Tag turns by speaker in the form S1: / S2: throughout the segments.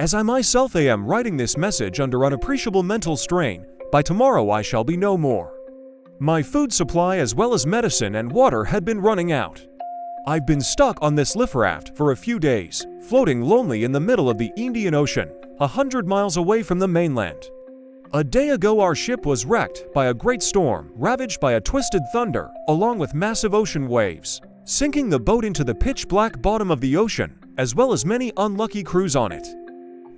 S1: As I myself am writing this message under unappreciable mental strain, by tomorrow I shall be no more. My food supply as well as medicine and water had been running out. I've been stuck on this lift raft for a few days, floating lonely in the middle of the Indian Ocean, 100 miles away from the mainland. A day ago our ship was wrecked by a great storm, ravaged by a twisted thunder, along with massive ocean waves, sinking the boat into the pitch-black bottom of the ocean, as well as many unlucky crews on it.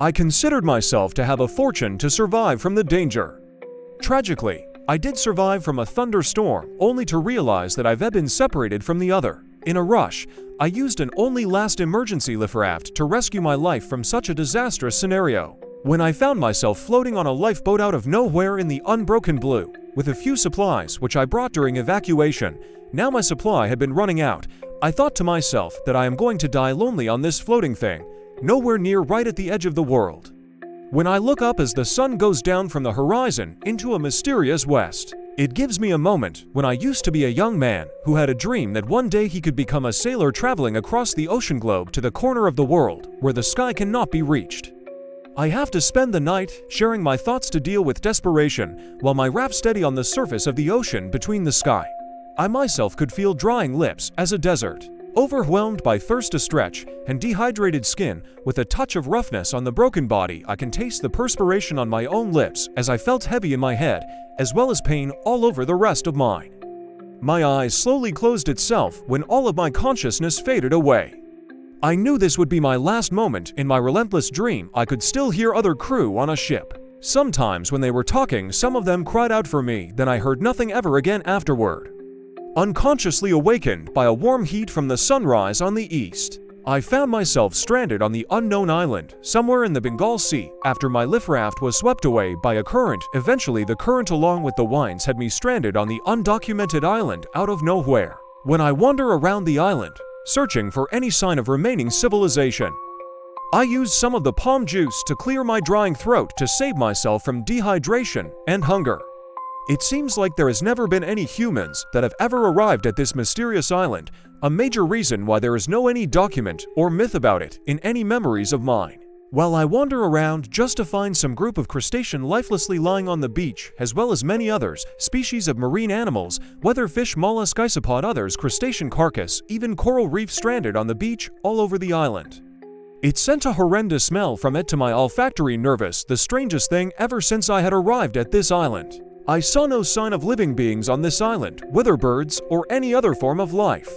S1: I considered myself to have a fortune to survive from the danger. Tragically, I did survive from a thunderstorm, only to realize that I've been separated from the other. In a rush, I used an only last emergency lift raft to rescue my life from such a disastrous scenario. When I found myself floating on a lifeboat out of nowhere in the unbroken blue, with a few supplies which I brought during evacuation, now my supply had been running out, I thought to myself that I am going to die lonely on this floating thing, nowhere near right at the edge of the world. When I look up as the sun goes down from the horizon into a mysterious west, it gives me a moment when I used to be a young man who had a dream that one day he could become a sailor traveling across the ocean globe to the corner of the world where the sky cannot be reached. I have to spend the night sharing my thoughts to deal with desperation while my raft steady on the surface of the ocean between the sky. I myself could feel drying lips as a desert, overwhelmed by thirst to stretch and dehydrated skin with a touch of roughness on the broken body. I can taste the perspiration on my own lips as I felt heavy in my head, as well as pain all over the rest of mine. My eyes slowly closed itself when all of my consciousness faded away. I knew this would be my last moment in my relentless dream. I could still hear other crew on a ship. Sometimes when they were talking, some of them cried out for me, then I heard nothing ever again afterward. Unconsciously awakened by a warm heat from the sunrise on the east, I found myself stranded on the unknown island, somewhere in the Bengal Sea, after my lift raft was swept away by a current. Eventually the current along with the winds had me stranded on the undocumented island out of nowhere. When I wander around the island, searching for any sign of remaining civilization, I used some of the palm juice to clear my drying throat to save myself from dehydration and hunger. It seems like there has never been any humans that have ever arrived at this mysterious island, a major reason why there is no any document or myth about it in any memories of mine. While I wander around just to find some group of crustacean lifelessly lying on the beach, as well as many others, species of marine animals, whether fish, mollusk, isopod, others, crustacean carcass, even coral reef stranded on the beach all over the island. It sent a horrendous smell from it to my olfactory nerves, the strangest thing ever since I had arrived at this island. I saw no sign of living beings on this island, whether birds or any other form of life.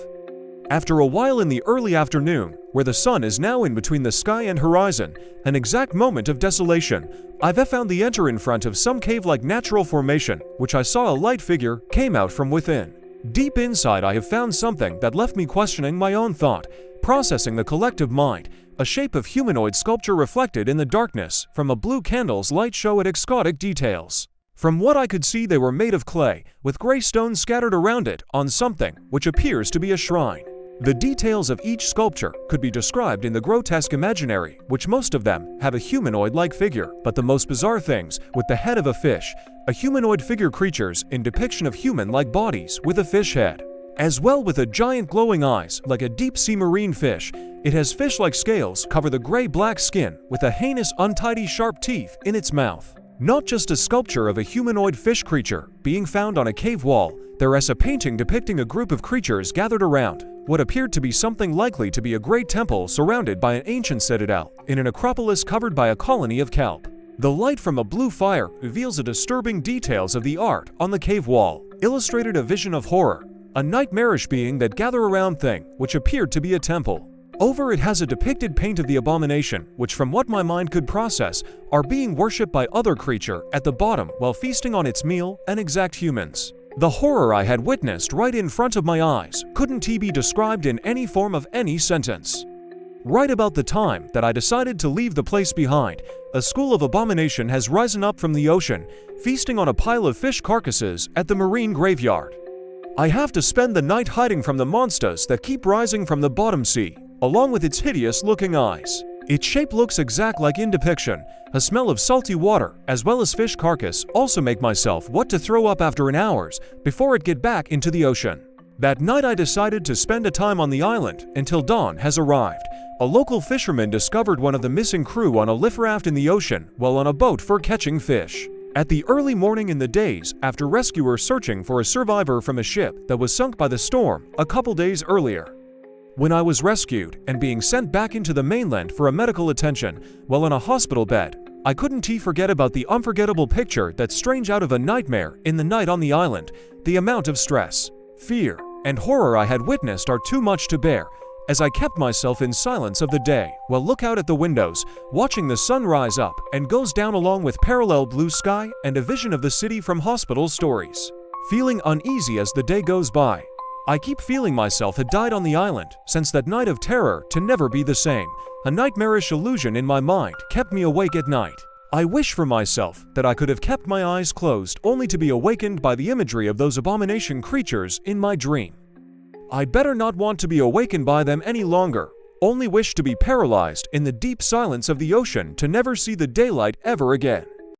S1: After a while in the early afternoon, where the sun is now in between the sky and horizon, an exact moment of desolation, I've found the enter in front of some cave-like natural formation, which I saw a light figure came out from within. Deep inside I have found something that left me questioning my own thought, processing the collective mind, a shape of humanoid sculpture reflected in the darkness from a blue candle's light show at exotic details. From what I could see, they were made of clay, with gray stones scattered around it on something which appears to be a shrine. The details of each sculpture could be described in the grotesque imaginary, which most of them have a humanoid-like figure, but the most bizarre things, with the head of a fish, a humanoid figure creatures in depiction of human-like bodies with a fish head, as well with a giant glowing eyes like a deep-sea marine fish. It has fish-like scales cover the gray-black skin with a heinous, untidy, sharp teeth in its mouth. Not just a sculpture of a humanoid fish creature being found on a cave wall, there is a painting depicting a group of creatures gathered around what appeared to be something likely to be a great temple surrounded by an ancient citadel in an acropolis covered by a colony of kelp. The light from a blue fire reveals the disturbing details of the art on the cave wall, illustrated a vision of horror, a nightmarish being that gather around thing which appeared to be a temple. Over it has a depicted paint of the abomination, which from what my mind could process, are being worshipped by other creature at the bottom while feasting on its meal and exact humans. The horror I had witnessed right in front of my eyes couldn't be described in any form of any sentence. Right about the time that I decided to leave the place behind, a school of abomination has risen up from the ocean, feasting on a pile of fish carcasses at the marine graveyard. I have to spend the night hiding from the monsters that keep rising from the bottom sea, along with its hideous-looking eyes. Its shape looks exact like in depiction. A smell of salty water, as well as fish carcass, also make myself what to throw up after an hours before it get back into the ocean. That night I decided to spend a time on the island until dawn has arrived, A local fisherman discovered one of the missing crew on a life raft in the ocean while on a boat for catching fish. At the early morning in the days after rescuers searching for a survivor from a ship that was sunk by the storm a couple days earlier. When I was rescued and being sent back into the mainland for a medical attention while in a hospital bed, I couldn't forget about the unforgettable picture that's strange out of a nightmare in the night on the island. The amount of stress, fear, and horror I had witnessed are too much to bear, as I kept myself in silence of the day while look out at the windows, watching the sun rise up and goes down along with parallel blue sky and a vision of the city from hospital stories. Feeling uneasy as the day goes by, I keep feeling myself had died on the island since that night of terror to never be the same. A nightmarish illusion in my mind kept me awake at night. I wish for myself that I could have kept my eyes closed only to be awakened by the imagery of those abomination creatures in my dream. I better not want to be awakened by them any longer, only wish to be paralyzed in the deep silence of the ocean to never see the daylight ever again.